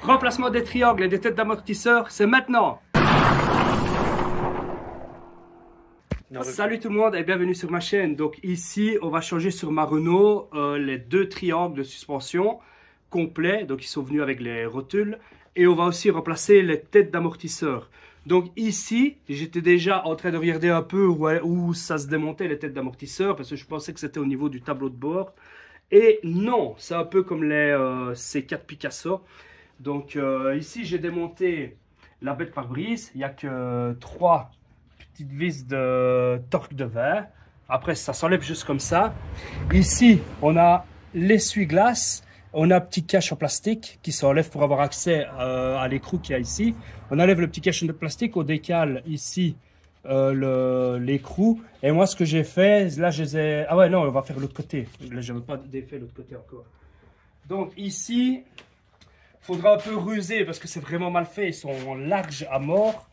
Remplacement des triangles et des têtes d'amortisseur, c'est maintenant. Salut tout le monde et bienvenue sur ma chaîne. Donc ici, on va changer sur ma Renault les deux triangles de suspension complets. Donc ils sont venus avec les rotules. Et on va aussi remplacer les têtes d'amortisseur. Donc ici, j'étais déjà en train de regarder un peu où ça se démontait les têtes d'amortisseur. Parce que je pensais que c'était au niveau du tableau de bord. Et non, c'est un peu comme les C4 Picasso. Donc ici, j'ai démonté la bête pare-brise. Il n'y a que 3 petites vis de torque de verre. Après, ça s'enlève juste comme ça. Ici, on a l'essuie-glace. On a un petit cache en plastique qui s'enlève pour avoir accès à l'écrou qu'il y a ici. On enlève le petit cache de plastique. On décale ici l'écrou. Et moi, ce que j'ai fait, là, je les ai... Ah ouais, non, on va faire l'autre côté. Là, je n'avais pas défait l'autre côté encore. Donc ici, il faudra un peu ruser parce que c'est vraiment mal fait. Ils sont larges à mort.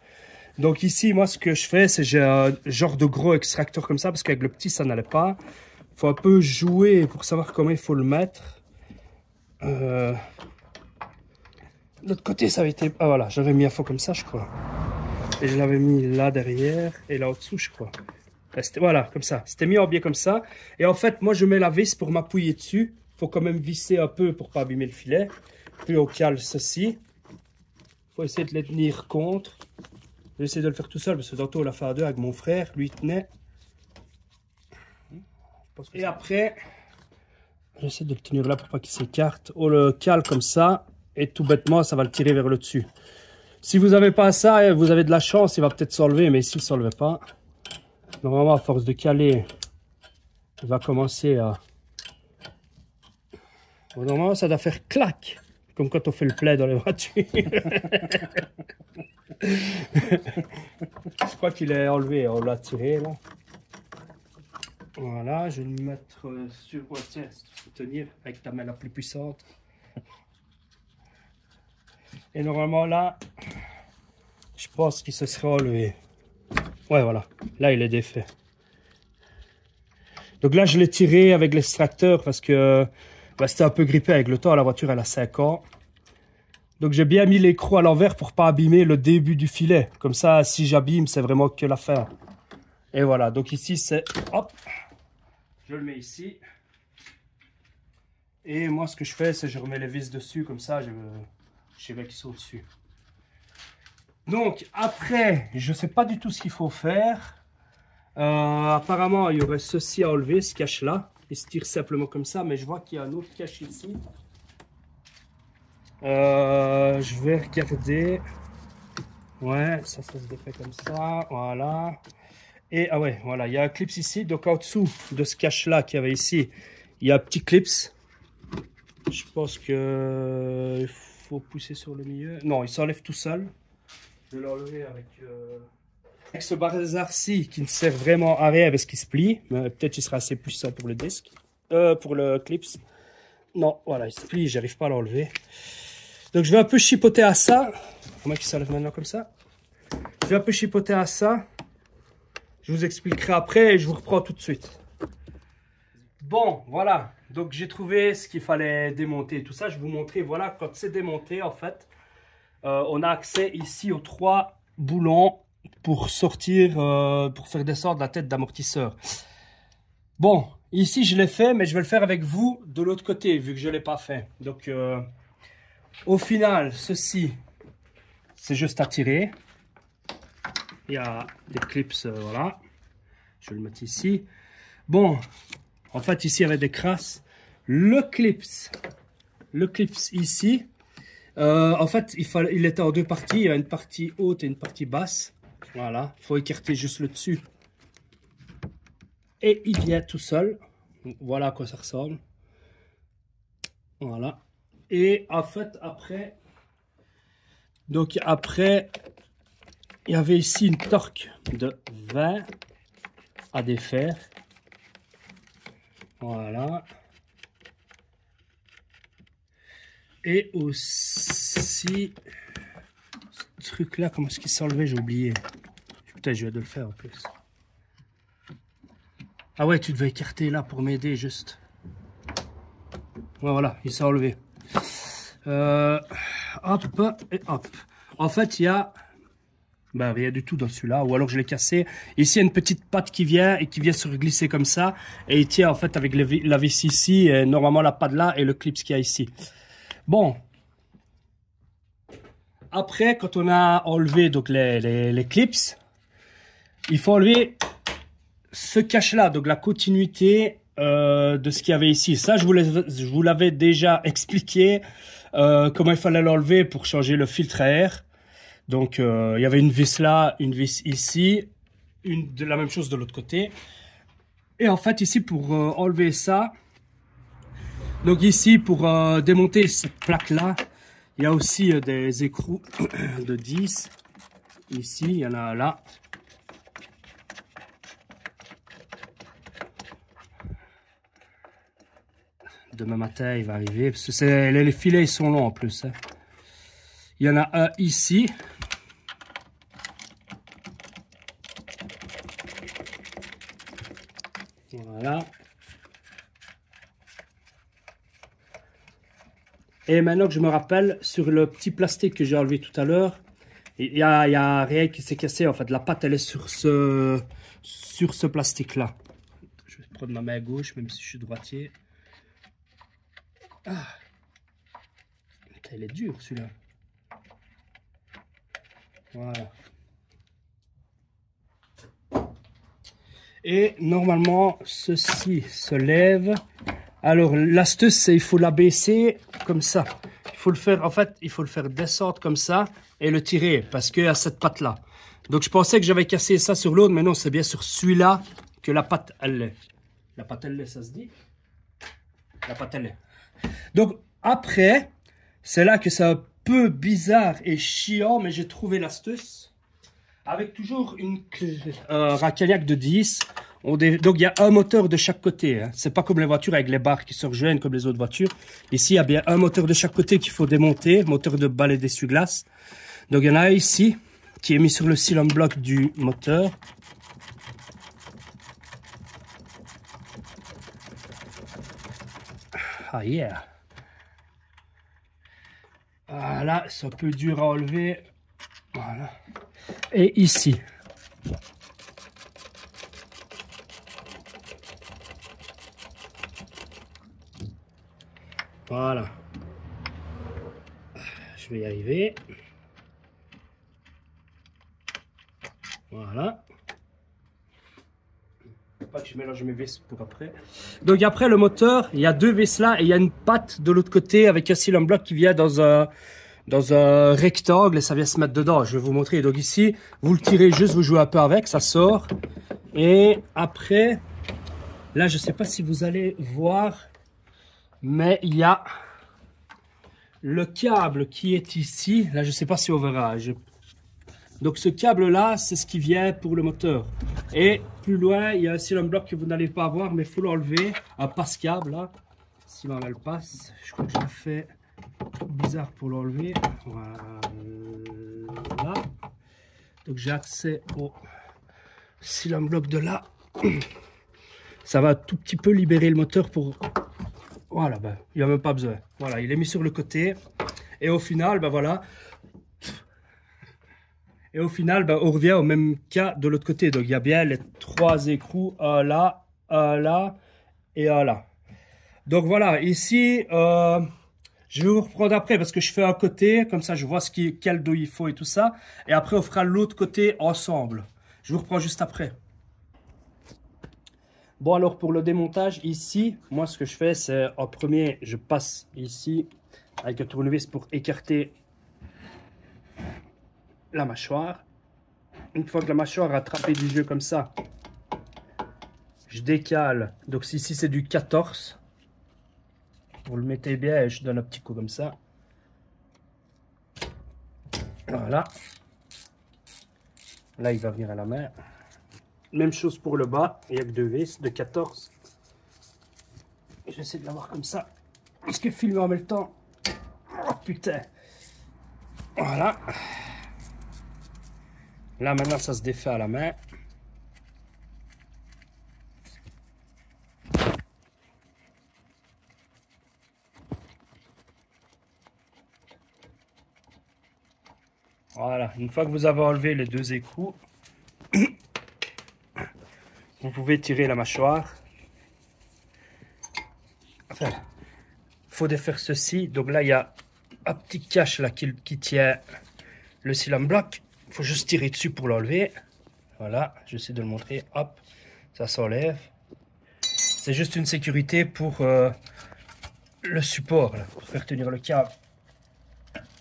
Donc ici, moi, ce que je fais, c'est j'ai un genre de gros extracteur comme ça parce qu'avec le petit, ça n'allait pas. Il faut un peu jouer pour savoir comment il faut le mettre. L'autre côté, ça avait été... Ah voilà, j'avais mis à fond comme ça, je crois. Et je l'avais mis là derrière et là au-dessous, je crois. Voilà, comme ça. C'était mis en biais comme ça. Et en fait, moi, je mets la vis pour m'appuyer dessus. Il faut quand même visser un peu pour pas abîmer le filet. Puis on cale ceci. Il faut essayer de les tenir contre. J'ai essayé de le faire tout seul parce que tantôt on l'a fait à deux avec mon frère. Lui, il tenait. Et après, j'essaie de le tenir là pour pas qu'il s'écarte. On le cale comme ça. Et tout bêtement, ça va le tirer vers le dessus. Si vous n'avez pas ça, vous avez de la chance, il va peut-être s'enlever. Mais s'il ne s'enlève pas, normalement, à force de caler, il va commencer à... Normalement, ça doit faire clac. Comme quand on fait le play dans les voitures. Je crois qu'il est enlevé. On l'a tiré là. Voilà, je vais le mettre sur... Oh, tiens, tenir avec ta main la plus puissante. Et normalement là, je pense qu'il se sera enlevé. Ouais, voilà. Là, il est défait. Donc là, je l'ai tiré avec l'extracteur parce que c'était un peu grippé avec le temps. La voiture, elle a 5 ans. Donc j'ai bien mis l'écrou à l'envers pour pas abîmer le début du filet. Comme ça, si j'abîme, c'est vraiment que la fin. Et voilà. Donc ici, c'est... Hop. Je le mets ici. Et moi, ce que je fais, c'est je remets les vis dessus. Comme ça, je sais bien qu'ils sont dessus. Donc après, je ne sais pas du tout ce qu'il faut faire. Apparemment, il y aurait ceci à enlever, ce cache-là. Il se tire simplement comme ça, mais je vois qu'il y a un autre cache ici. Je vais regarder. Ouais, ça se défait comme ça. Voilà. Et ah ouais, voilà, il y a un clip ici. Donc en dessous de ce cache-là qu'il y avait ici, il y a un petit clip. Je pense que il faut pousser sur le milieu. Non, il s'enlève tout seul. Je vais l'enlever avec ce bazar-ci qui ne sert vraiment à rien parce qu'il se plie. Mais peut-être qu'il sera assez puissant pour le disque. Pour le clips. Non, voilà, il se plie, j'arrive pas à l'enlever. Donc je vais un peu chipoter à ça. Comment il s'enlève maintenant comme ça? Je vais un peu chipoter à ça. Je vous expliquerai après et je vous reprends tout de suite. Bon, voilà. Donc j'ai trouvé ce qu'il fallait démonter et tout ça. Je vais vous montrer, voilà, quand c'est démonté en fait. On a accès ici aux 3 boulons pour sortir, pour faire descendre la tête d'amortisseur. Bon, ici je l'ai fait, mais je vais le faire avec vous de l'autre côté, vu que je ne l'ai pas fait. Donc, au final, ceci, c'est juste à tirer. Il y a des clips, voilà. Je vais le mettre ici. Bon, en fait, ici, il y avait des crasses. Le clips ici, en fait, il était en 2 parties. Il y a une partie haute et une partie basse. Voilà, il faut écarter juste le dessus. Et il vient tout seul. Voilà à quoi ça ressemble. Voilà. Et en fait, après... Donc après, il y avait ici une torque de 20 à défaire. Voilà. Et aussi, ce truc là, comment est-ce qu'il s'enlevait, j'ai oublié. Putain, je viens de le faire en plus. Ah ouais, tu devais écarter là pour m'aider juste. Ouais, voilà, il s'est enlevé. hop, et hop. En fait, il y a ben, rien du tout dans celui-là, ou alors je l'ai cassé. Ici, il y a une petite patte qui vient et qui vient se glisser comme ça. Et il tient en fait avec la vis ici, et normalement la patte là et le clip qu'il y a ici. Bon. Après, quand on a enlevé donc les clips, il faut enlever ce cache-là, donc la continuité de ce qu'il y avait ici. Ça, je vous l'avais déjà expliqué, comment il fallait l'enlever pour changer le filtre à air. Donc, il y avait une vis là, une vis ici, de la même chose de l'autre côté. Et en fait, ici, pour enlever ça, donc ici, pour démonter cette plaque-là, il y a aussi des écrous de 10. Ici, il y en a là. Demain matin, il va arriver. Parce que les filets, ils sont longs en plus. Hein. Il y en a un ici. Voilà. Et maintenant que je me rappelle, sur le petit plastique que j'ai enlevé tout à l'heure, il y a rien qui s'est cassé. En fait, la pâte, elle est sur ce plastique-là. Je vais prendre ma main gauche, même si je suis droitier. Ah, putain, il est dur celui-là. Voilà. Et normalement, ceci se lève. Alors, l'astuce, c'est il faut l'abaisser comme ça. Il faut le faire, en fait, il faut le faire descendre comme ça et le tirer parce qu'il y a cette patte-là. Donc, je pensais que j'avais cassé ça sur l'autre, mais non, c'est bien sur celui-là que la patte, elle est. La patte, elle est, ça se dit? La patte, elle est. Donc, après, c'est là que c'est un peu bizarre et chiant, mais j'ai trouvé l'astuce. Avec toujours un Cagnac de 10. Donc, il y a un moteur de chaque côté. Hein. C'est pas comme les voitures avec les barres qui se rejoignent comme les autres voitures. Ici, il y a bien un moteur de chaque côté qu'il faut démonter. Moteur de balai d'essuie-glace. Donc, il y en a un ici qui est mis sur le cylinder block du moteur. Ah, yeah. Voilà, c'est un peu dur à enlever. Voilà. Et ici. Voilà. Je vais y arriver. Voilà. Pas que je mélange mes vis pour après. Donc après le moteur, il y a deux vis là et il y a une patte de l'autre côté avec un cylinder block qui vient dans un rectangle et ça vient se mettre dedans. Je vais vous montrer. Donc ici, vous le tirez juste, vous jouez un peu avec, ça sort. Et après, là, je sais pas si vous allez voir, mais il y a le câble qui est ici. Là, je sais pas si on verra. Donc ce câble là, c'est ce qui vient pour le moteur. Et plus loin, il y a un cylinder block que vous n'allez pas voir, mais il faut l'enlever. Un passe-câble là. Si ma main le passe, je crois que je l'ai fait bizarre pour l'enlever. Voilà. Donc j'ai accès au cylinder block de là. Ça va un tout petit peu libérer le moteur pour... Voilà, ben, il n'y a même pas besoin. Voilà, il est mis sur le côté. Et au final, ben voilà. Et au final, ben, on revient au même cas de l'autre côté. Donc il y a bien les trois écrous, un là et un là. Donc voilà, ici, je vais vous reprendre après parce que je fais un côté, comme ça je vois quel dos il faut et tout ça. Et après on fera l'autre côté ensemble. Je vous reprends juste après. Bon alors pour le démontage ici, moi ce que je fais c'est en premier, je passe ici avec un tournevis pour écarter la mâchoire. Une fois que la mâchoire a attrapé du jeu comme ça, je décale. Donc ici c'est du 14. Vous le mettez bien et je donne un petit coup comme ça. Voilà. Là il va venir à la main. Même chose pour le bas, il n'y a que deux vis de 14. J'essaie de l'avoir comme ça. Parce que filmer en même temps. Oh putain. Voilà. Là maintenant ça se défait à la main. Voilà, une fois que vous avez enlevé les deux écrous, vous pouvez tirer la mâchoire. Enfin, faut défaire ceci. Donc là, il y a un petit cache là qui tient le cylindre bloc. Il faut juste tirer dessus pour l'enlever. Voilà, j'essaie de le montrer. Hop, ça s'enlève. C'est juste une sécurité pour le support, là, pour faire tenir le câble.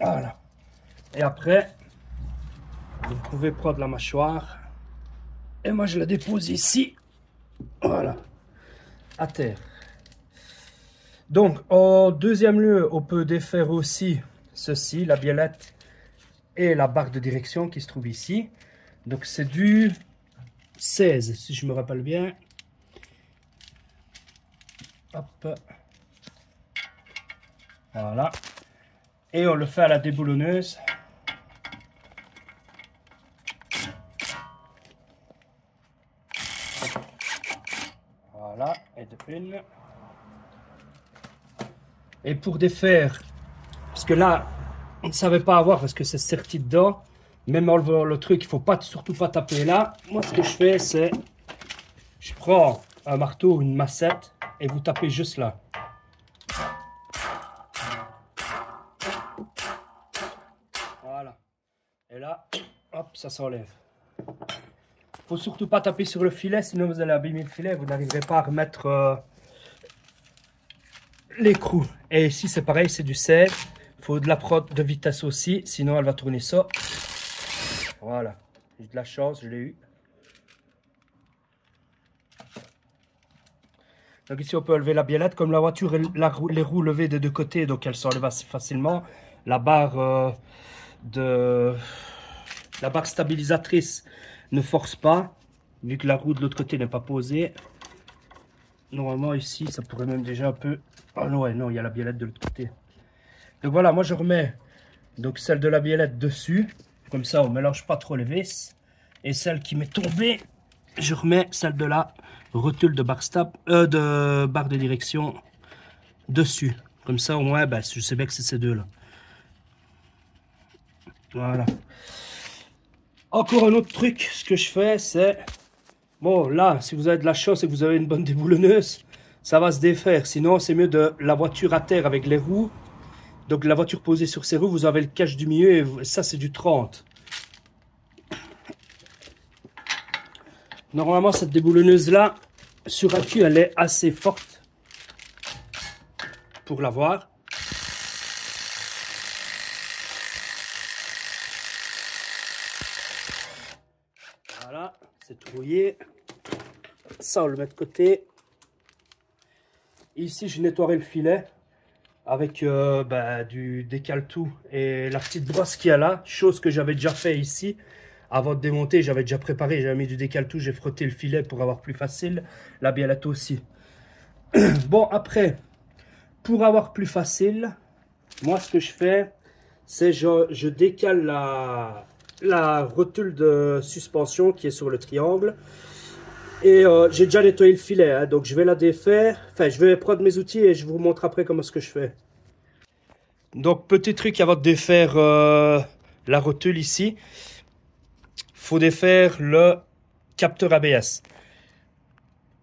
Voilà. Et après, vous pouvez prendre la mâchoire. Et moi, je la dépose ici. Voilà. À terre. Donc, en deuxième lieu, on peut défaire aussi ceci, la biellette et la barre de direction qui se trouve ici. Donc, c'est du 16, si je me rappelle bien. Hop. Voilà. Et on le fait à la déboulonneuse. Voilà, et de une. Et pour défaire, parce que là, on ne savait pas avoir parce que c'est serti dedans. Même en enlevant le truc, il ne faut pas, surtout pas taper là. Moi, ce que je fais, c'est, je prends un marteau, une massette, et vous tapez juste là. Voilà. Et là, hop, ça s'enlève. Il ne faut surtout pas taper sur le filet, sinon vous allez abîmer le filet. Vous n'arriverez pas à remettre l'écrou. Et ici, c'est pareil, c'est du 16. Il faut de la prod de vitesse aussi, sinon elle va tourner ça. Voilà. J'ai de la chance, je l'ai eu. Donc ici, on peut enlever la biellette. Comme la voiture, les roues levées des deux côtés, donc elle s'enlève assez facilement. La barre la barre stabilisatrice ne force pas, vu que la roue de l'autre côté n'est pas posée. Normalement, ici, ça pourrait même déjà un peu... Oh non, ouais, non, il y a la biellette de l'autre côté. Donc voilà, moi je remets donc celle de la biellette dessus. Comme ça, on ne mélange pas trop les vis. Et celle qui m'est tombée, je remets celle de la rotule de barre de direction dessus. Comme ça, au moins, ben, je sais bien que c'est ces deux-là. Voilà. Encore un autre truc, ce que je fais, c'est... Bon, là, si vous avez de la chance et que vous avez une bonne déboulonneuse, ça va se défaire. Sinon, c'est mieux de la voiture à terre avec les roues. Donc, la voiture posée sur ses roues, vous avez le cache du milieu et ça, c'est du 30. Normalement, cette déboulonneuse-là, sur accu, elle est assez forte pour l'avoir. Voilà, c'est trouillé. Ça, on le met de côté. Ici, je nettoierai le filet avec du décale-tout et la petite brosse qu'il y a là. Chose que j'avais déjà fait ici. Avant de démonter, j'avais déjà préparé, j'avais mis du décale-tout, j'ai frotté le filet pour avoir plus facile. La biellette aussi. Bon, après, pour avoir plus facile, moi, ce que je fais, c'est je décale la rotule de suspension qui est sur le triangle. Et j'ai déjà nettoyé le filet, hein, donc je vais la défaire. Enfin, je vais prendre mes outils et je vous montre après comment ce que je fais. Donc, petit truc avant de défaire la rotule ici. Faut défaire le capteur ABS.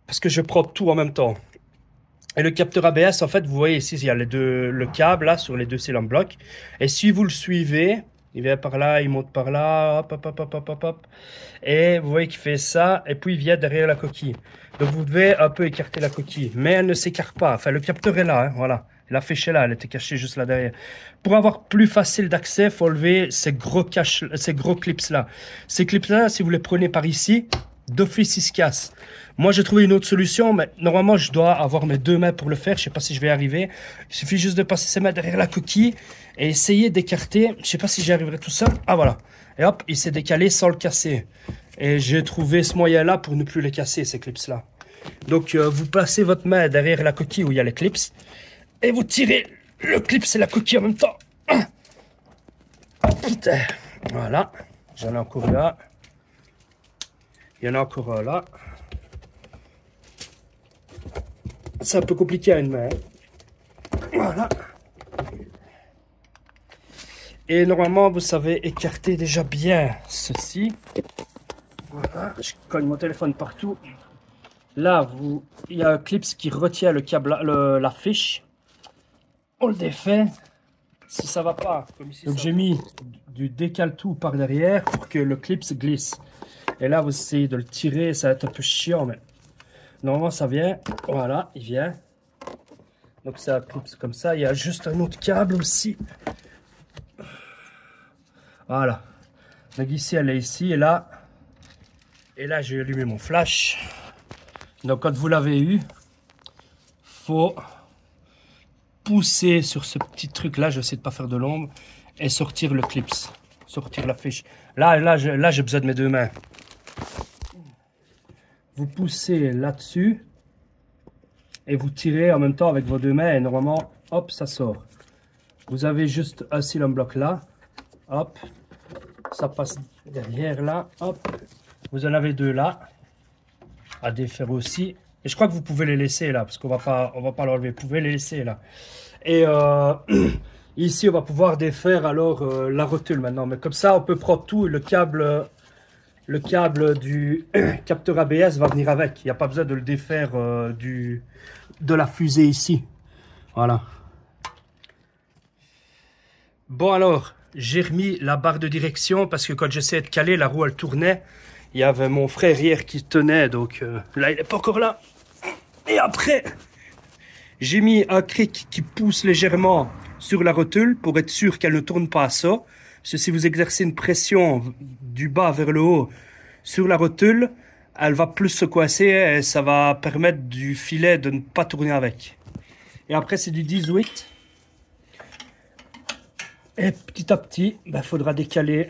Parce que je prends tout en même temps. Et le capteur ABS, en fait, vous voyez ici, il y a le câble là sur les deux cylindres blocs. Et si vous le suivez, il vient par là, il monte par là, hop, hop, hop, hop, hop, hop, hop. Et vous voyez qu'il fait ça, et puis il vient derrière la coquille. Donc vous devez un peu écarter la coquille. Mais elle ne s'écarte pas. Enfin, le capteur est là, hein, voilà. La flèche est là, elle était cachée juste là derrière. Pour avoir plus facile d'accès, il faut enlever ces gros clips là. Ces clips là, si vous les prenez par ici, d'office ils se cassent. Moi j'ai trouvé une autre solution, mais normalement je dois avoir mes deux mains pour le faire. Je sais pas si je vais y arriver. Il suffit juste de passer ses mains derrière la coquille et essayer d'écarter. Je sais pas si j'y arriverai tout seul. Ah voilà. Et hop, il s'est décalé sans le casser. Et j'ai trouvé ce moyen là pour ne plus les casser, ces clips là. Donc vous placez votre main derrière la coquille où il y a les clips. Et vous tirez le clip et la coquille en même temps. Oh putain. Voilà. J'en ai encore là. Il y en a encore un là. C'est un peu compliqué à une main. Voilà. Et normalement, vous savez écarter déjà bien ceci. Voilà, je cogne mon téléphone partout. Là, il y a un clip qui retient le câble, la fiche. On le défait. Si ça va pas, comme ici. Donc j'ai mis du décale-tout par derrière pour que le clip se glisse. Et là, vous essayez de le tirer, ça va être un peu chiant, mais normalement ça vient. Voilà, il vient. Donc ça clipse comme ça. Il y a juste un autre câble aussi. Voilà. Donc ici, elle est ici et là. Et là, j'ai allumé mon flash. Donc quand vous l'avez eu, faut pousser sur ce petit truc là, j'essaie de pas faire de l'ombre, et sortir le clips, sortir la fiche. Là j'ai besoin de mes deux mains. Vous poussez là-dessus et vous tirez en même temps avec vos deux mains et normalement, hop, ça sort. Vous avez juste un cylindre bloc là, hop, ça passe derrière là, hop. Vous en avez deux là à défaire aussi. Et je crois que vous pouvez les laisser là, parce qu'on va pas l'enlever. Vous pouvez les laisser là. Et ici, on va pouvoir défaire alors la rotule maintenant. Mais comme ça, on peut prendre tout. Le câble du capteur ABS va venir avec. Il n'y a pas besoin de le défaire de la fusée ici. Voilà. Bon alors, j'ai remis la barre de direction parce que quand j'essayais de caler, la roue elle tournait. Il y avait mon frère hier qui tenait, donc là il n'est pas encore là. Et après, j'ai mis un cric qui pousse légèrement sur la rotule pour être sûr qu'elle ne tourne pas à ça. Parce que si vous exercez une pression du bas vers le haut sur la rotule, elle va plus se coincer et ça va permettre du filet de ne pas tourner avec. Et après c'est du 18. Et petit à petit, il faudra décaler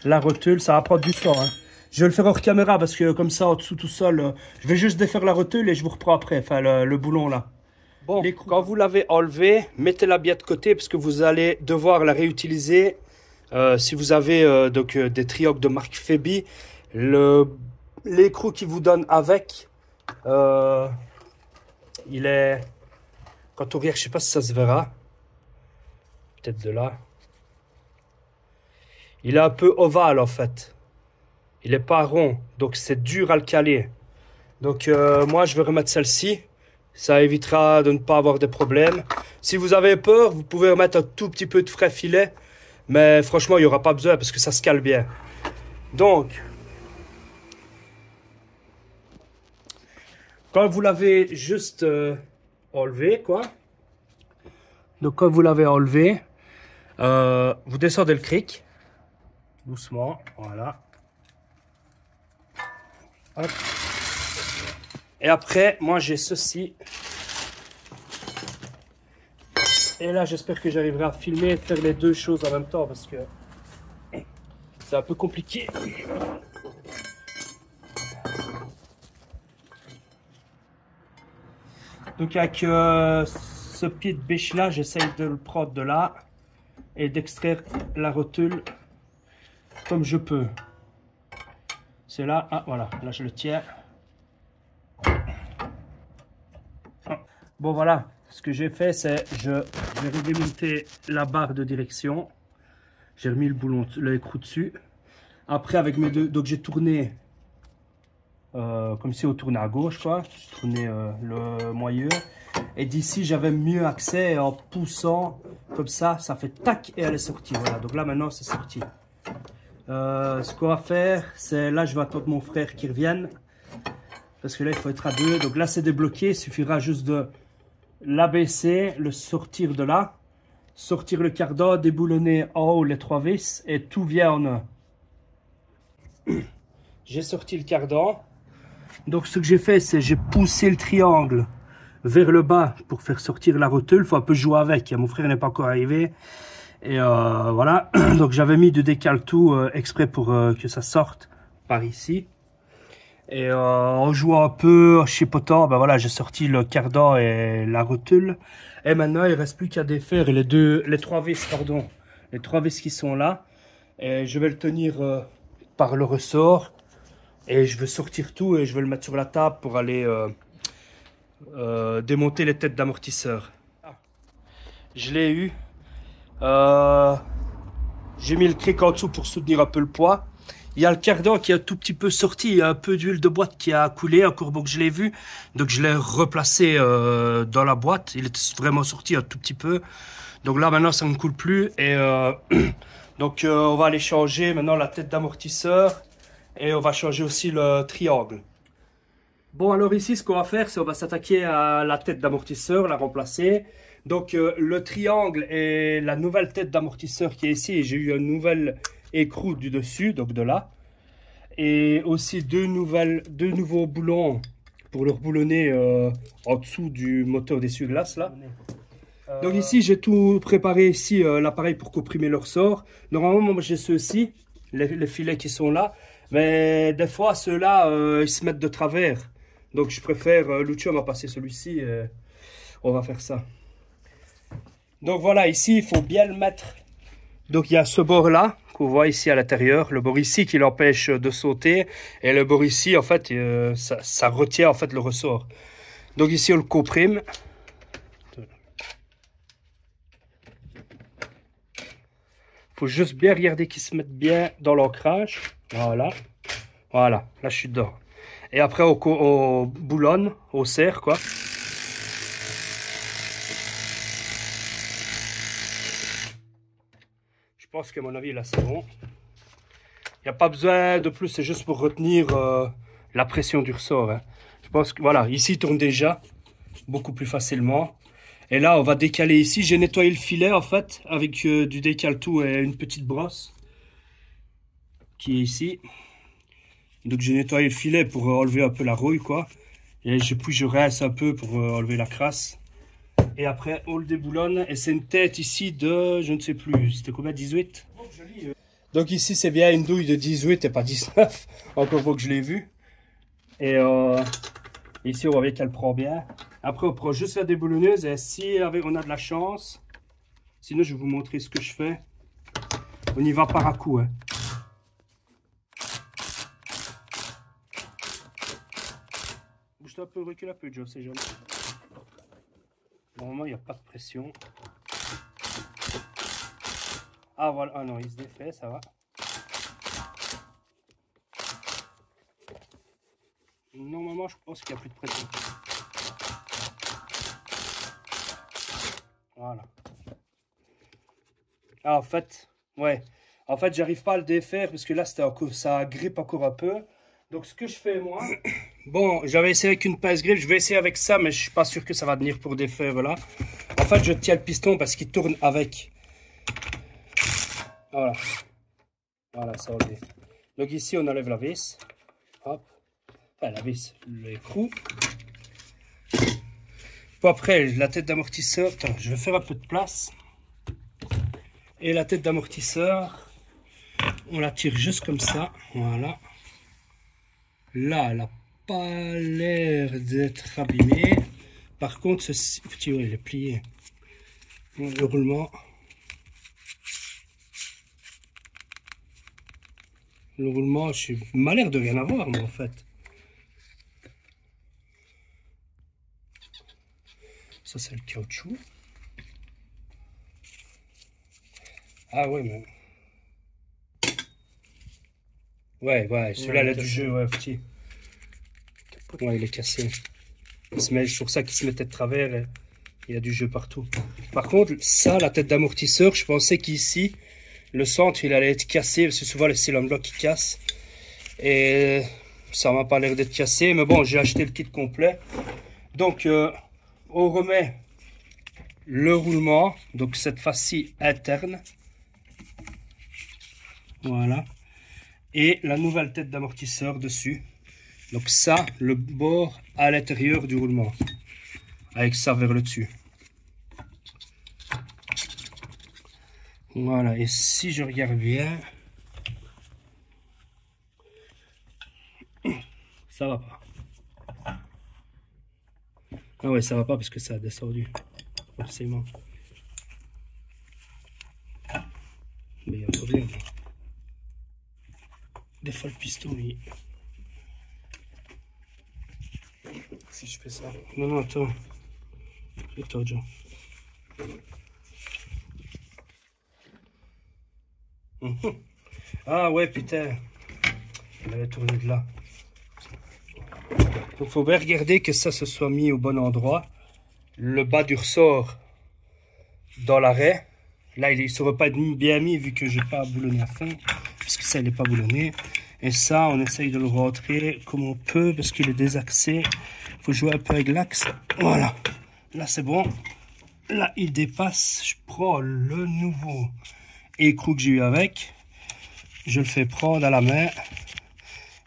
la rotule. Ça va prendre du temps. Hein. Je vais le faire hors caméra parce que comme ça, en dessous tout seul, je vais juste défaire la rotule et je vous reprends après, enfin le boulon là. Bon, quand vous l'avez enlevé, mettez-la bien de côté parce que vous allez devoir la réutiliser. Si vous avez des triangles de marque Febi, l'écrou qui vous donne avec, il est... Quand on regarde, je sais pas si ça se verra. Peut-être de là. Il est un peu ovale en fait. Il n'est pas rond. Donc c'est dur à le caler. Donc moi je vais remettre celle-ci. Ça évitera de ne pas avoir de problèmes. Si vous avez peur, vous pouvez remettre un tout petit peu de frais filet. Mais franchement, il n'y aura pas besoin parce que ça se cale bien. Donc, quand vous l'avez juste... enlevé quoi. Donc quand vous l'avez enlevé, vous descendez le cric doucement, voilà. Hop. Et après moi j'ai ceci et là j'espère que j'arriverai à filmer et faire les deux choses en même temps parce que c'est un peu compliqué. Donc avec ce pied de bêche là, j'essaye de le prendre de là et d'extraire la rotule comme je peux. C'est là, ah voilà, là je le tiens. Bon voilà, ce que j'ai fait c'est je vais redémonter la barre de direction. J'ai remis le boulon, l'écrou dessus. Après avec mes deux, donc j'ai tourné comme si on tournait à gauche quoi, je tournais le moyeu et d'ici j'avais mieux accès en poussant comme ça fait tac et elle est sortie. Voilà, donc là maintenant c'est sorti. Ce qu'on va faire c'est là je vais attendre mon frère qui revienne parce que là il faut être à deux. Donc là c'est débloqué, il suffira juste de l'abaisser, le sortir de là, sortir le cardan, déboulonner en haut les trois vis et tout vient en un. J'ai sorti le cardan. Donc ce que j'ai fait, c'est j'ai poussé le triangle vers le bas pour faire sortir la rotule. Il faut un peu jouer avec. Mon frère n'est pas encore arrivé. Et voilà. Donc j'avais mis du décale-tout exprès pour que ça sorte par ici. Et en jouant un peu, en chipotant, ben voilà, j'ai sorti le cardan et la rotule. Et maintenant, il ne reste plus qu'à défaire les trois vis, pardon. Les trois vis qui sont là. Et je vais le tenir par le ressort. Et je vais sortir tout et je vais le mettre sur la table pour aller démonter les têtes d'amortisseur. je l'ai eu. J'ai mis le cric en dessous pour soutenir un peu le poids. Il y a le cardan qui est un tout petit peu sorti, il y a un peu d'huile de boîte qui a coulé, un corbeau que je l'ai vu. Donc je l'ai replacé dans la boîte, il est vraiment sorti un tout petit peu. Donc là maintenant ça ne coule plus et donc on va aller changer maintenant la tête d'amortisseur et on va changer aussi le triangle. Bon alors ici ce qu'on va faire c'est on va s'attaquer à la tête d'amortisseur, la remplacer. Donc le triangle et la nouvelle tête d'amortisseur qui est ici, j'ai eu un nouvel écrou du dessus, donc de là. Et aussi deux nouveaux boulons pour le reboulonner en dessous du moteur d'essuie-glace là. Donc ici j'ai tout préparé ici, l'appareil pour comprimer le ressort. Normalement moi j'ai ceux-ci, les filets qui sont là. Mais des fois ceux-là ils se mettent de travers. Donc je préfère, Lucio va passer celui-ci, on va faire ça. Donc voilà, ici il faut bien le mettre. Donc il y a ce bord là qu'on voit ici à l'intérieur, le bord ici qui l'empêche de sauter et le bord ici en fait ça retient en fait le ressort. Donc ici on le comprime. Faut juste bien regarder qu'il se mette bien dans l'ancrage. Voilà, voilà, là je suis dedans. Et après on boulonne, on serre quoi. Je pense qu'à mon avis là c'est bon. Il n'y a pas besoin de plus, c'est juste pour retenir la pression du ressort. Hein. Je pense que voilà, ici il tourne déjà beaucoup plus facilement. Et là on va décaler ici. J'ai nettoyé le filet en fait avec du décale-tout et une petite brosse qui est ici. Donc j'ai nettoyé le filet pour enlever un peu la rouille quoi. Et puis je rince un peu pour enlever la crasse. Et après on le déboulonne. Et c'est une tête ici de, je ne sais plus, c'était combien, 18 ? Donc ici c'est bien une douille de 18 et pas 19. Encore faut que je l'ai vu. Et ici on voit bien qu'elle prend bien. Après on prend juste la déboulonneuse. Et si on a de la chance, sinon je vais vous montrer ce que je fais. On y va par à coup. Hein. Bouge-toi un peu, recule un peu, Joe, c'est jaune. Normalement, il n'y a pas de pression. Ah voilà, ah non, il se défait, ça va. Normalement, je pense qu'il n'y a plus de pression. Voilà. Ah, en fait, ouais. En fait, j'arrive pas à le défaire parce que là, ça grippe encore un peu. Donc, ce que je fais, moi... Bon, j'avais essayé avec une pince griffe. Je vais essayer avec ça, mais je suis pas sûr que ça va tenir pour défaire, voilà. En fait, je tiens le piston parce qu'il tourne avec. Voilà. Voilà, ça va bien. Donc, ici, on enlève la vis. Hop. Enfin, la vis, l'écrou. Puis après, la tête d'amortisseur. Je vais faire un peu de place. Et la tête d'amortisseur, on la tire juste comme ça. Voilà. Là, elle n'a pas l'air d'être abîmée. Par contre, ceci, il est plié. Le roulement. Le roulement, m'a l'air de rien avoir, moi, en fait. Ça, c'est le caoutchouc. Ah ouais, mais... Ouais, celui-là, il a du jeu, ouais, petit. Ouais, il est cassé. C'est pour ça qu'il se mettait de travers et il y a du jeu partout. Par contre, ça, la tête d'amortisseur, je pensais qu'ici, le centre, il allait être cassé, parce que souvent, les cylindres blocs, ils cassent. Et ça m'a pas l'air d'être cassé, mais bon, j'ai acheté le kit complet. Donc, on remet le roulement, donc cette fois-ci interne. Voilà. Et la nouvelle tête d'amortisseur dessus. Donc ça, le bord à l'intérieur du roulement. Avec ça vers le dessus. Voilà, et si je regarde bien, ça va pas. Ah ouais, ça va pas parce que ça a descendu. Forcément. Mais il y a un problème. Des fois le piston, oui. Si je fais ça. Non, attends. Attends, John. Ah ouais, putain. Il avait tourné de là. Donc, il faut bien regarder que ça se soit mis au bon endroit. Le bas du ressort dans l'arrêt. Là, il ne serait pas bien mis vu que j'ai pas boulonné à fond. Parce que ça, il n'est pas boulonné. Et ça, on essaye de le rentrer comme on peut parce qu'il est désaxé. Il faut jouer un peu avec l'axe. Voilà. Là, c'est bon. Là, il dépasse. Je prends le nouveau écrou que j'ai eu avec. Je le fais prendre à la main.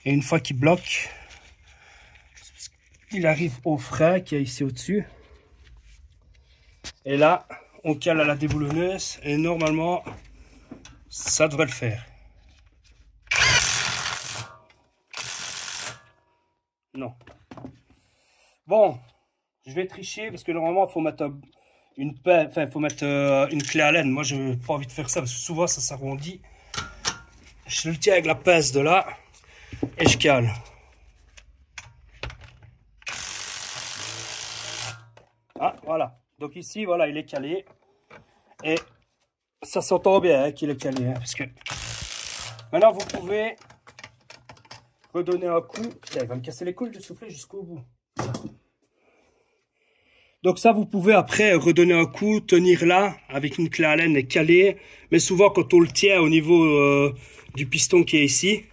Et une fois qu'il bloque, il arrive au frein qui est ici au-dessus. Et là, on cale à la déboulonneuse. Et normalement, ça devrait le faire. Non. Bon, je vais tricher parce que normalement, il faut mettre une clé à laine. Moi, je n'ai pas envie de faire ça parce que souvent, ça s'arrondit. Je le tiens avec la pince de là et je cale. Ah, voilà. Donc ici, voilà, il est calé. Et ça s'entend bien hein, qu'il est calé. Hein, parce que maintenant, vous pouvez redonner un coup. Putain, il va me casser les couilles de souffler jusqu'au bout. Donc ça, vous pouvez après redonner un coup, tenir là avec une clé à laine et caler. Mais souvent, quand on le tient au niveau du piston qui est ici,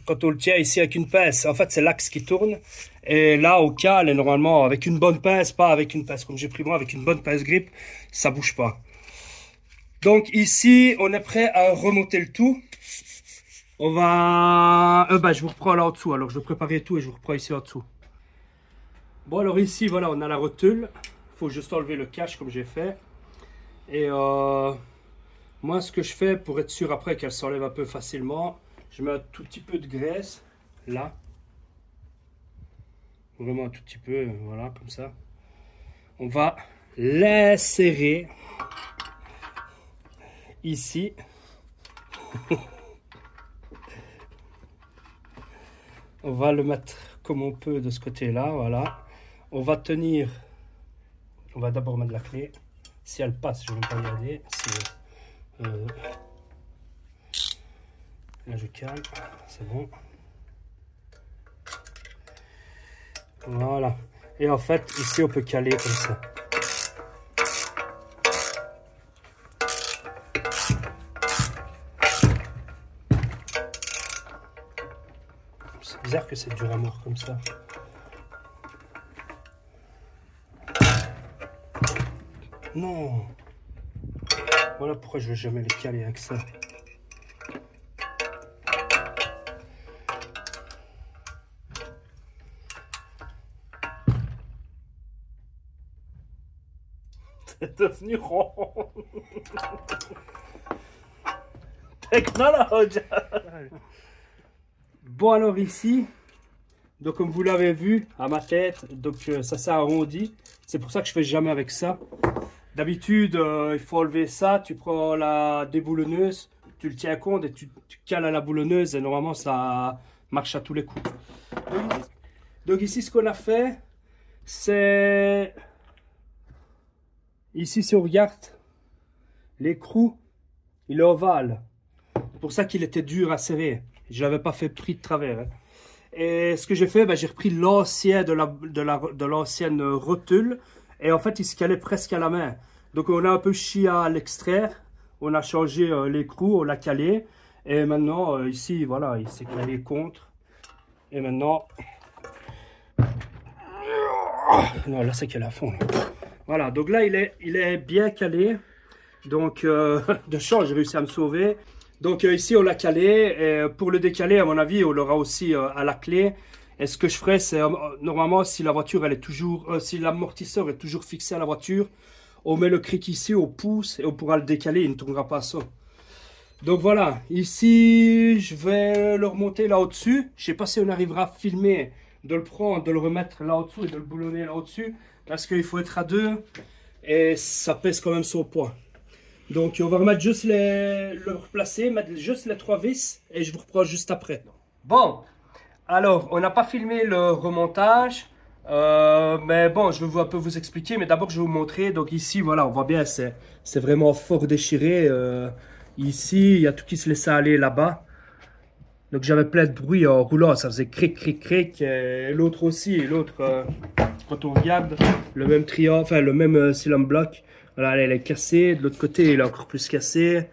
quand on le tient ici avec une pince, en fait, c'est l'axe qui tourne. Et là, au cale, et normalement, avec une bonne pince, pas avec une pince comme j'ai pris moi, avec une bonne pince grip, ça bouge pas. Donc ici, on est prêt à remonter le tout. On va... je vous reprends là en dessous. Alors, je vais préparer tout et je vous reprends ici en dessous. Bon, alors ici, voilà, on a la rotule. Il faut juste enlever le cache comme j'ai fait. Et moi, ce que je fais pour être sûr après qu'elle s'enlève un peu facilement, je mets un tout petit peu de graisse là. Vraiment un tout petit peu, voilà, comme ça. On va l'insérer ici. On va le mettre comme on peut de ce côté-là, voilà. On va tenir, on va d'abord mettre la clé. Si elle passe, je ne vais pas regarder. Si, là, je cale, c'est bon. Voilà. Et en fait, ici, on peut caler comme ça. C'est bizarre que c'est dur à mort comme ça. Non. Voilà pourquoi je ne vais jamais les caler avec ça. C'est devenu rond. Technologie. Bon alors ici, donc comme vous l'avez vu à ma tête, donc ça s'est arrondi. C'est pour ça que je fais jamais avec ça. D'habitude, il faut enlever ça. Tu prends la déboulonneuse, tu le tiens compte et tu cales à la boulonneuse et normalement ça marche à tous les coups. Donc ici, ce qu'on a fait, c'est ici si on regarde l'écrou, il est ovale. C'est pour ça qu'il était dur à serrer. Je l'avais pas fait pris de travers. Hein. Et ce que j'ai fait, j'ai repris l'ancien de l'ancienne rotule. Et en fait, il se calait presque à la main. Donc, on a un peu chié à l'extraire. On a changé l'écrou, on l'a calé. Et maintenant, ici, voilà, il s'est calé contre. Et maintenant... Non, là, c'est calé à fond. Là. Voilà, donc là, il est bien calé. Donc, de chance, j'ai réussi à me sauver. Donc ici on l'a calé, et pour le décaler à mon avis on l'aura aussi à la clé. Et ce que je ferai c'est normalement si la voiture elle est toujours, si l'amortisseur est toujours fixé à la voiture, on met le cric ici, on pousse et on pourra le décaler, il ne tournera pas ça. Donc voilà, ici je vais le remonter là au-dessus. Je ne sais pas si on arrivera à filmer, de le prendre, de le remettre là au-dessous et de le boulonner là au-dessus. Parce qu'il faut être à deux et ça pèse quand même son poids. Donc on va remettre juste le replacer, mettre juste les 3 vis et je vous reprends juste après. Bon, alors on n'a pas filmé le remontage. Mais bon, je vais un peu vous expliquer, mais d'abord je vais vous montrer. Donc ici, voilà, on voit bien, c'est vraiment fort déchiré. Ici, il y a tout qui se laissait aller là-bas. Donc j'avais plein de bruit en roulant, ça faisait cric, cric, cric. L'autre aussi, l'autre, quand on regarde, le même triangle, enfin le même cylindre bloc, voilà, elle est cassée. De l'autre côté, il est encore plus cassé.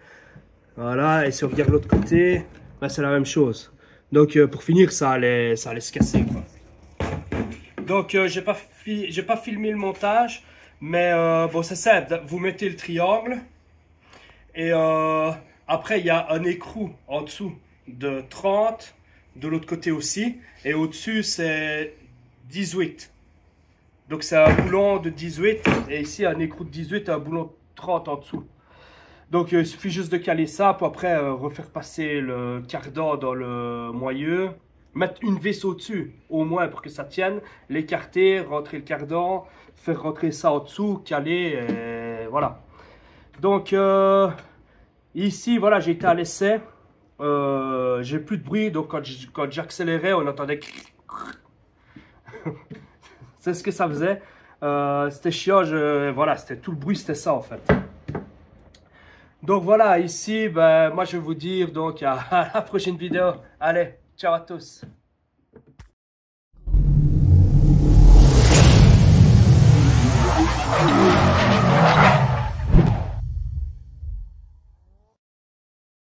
Voilà, et si on regarde l'autre côté, ben, c'est la même chose. Donc pour finir, ça allait se casser, quoi. Donc j'ai pas filmé le montage, mais bon c'est simple, vous mettez le triangle et après il y a un écrou en dessous de 30, de l'autre côté aussi, et au-dessus c'est 18. Donc c'est un boulon de 18 et ici un écrou de 18 et un boulon de 30 en dessous. Donc il suffit juste de caler ça pour après refaire passer le cardan dans le moyeu. Mettre une vis au-dessus, au moins pour que ça tienne, l'écarter, rentrer le cardan, faire rentrer ça en dessous, caler, et voilà. Donc ici, voilà, j'ai été à l'essai, j'ai plus de bruit, donc quand j'accélérais, on entendait... C'est ce que ça faisait, c'était chiant, voilà, c'était tout le bruit, c'était ça en fait. Donc voilà, ici, ben, moi je vais vous dire donc à la prochaine vidéo. Allez, ciao à tous.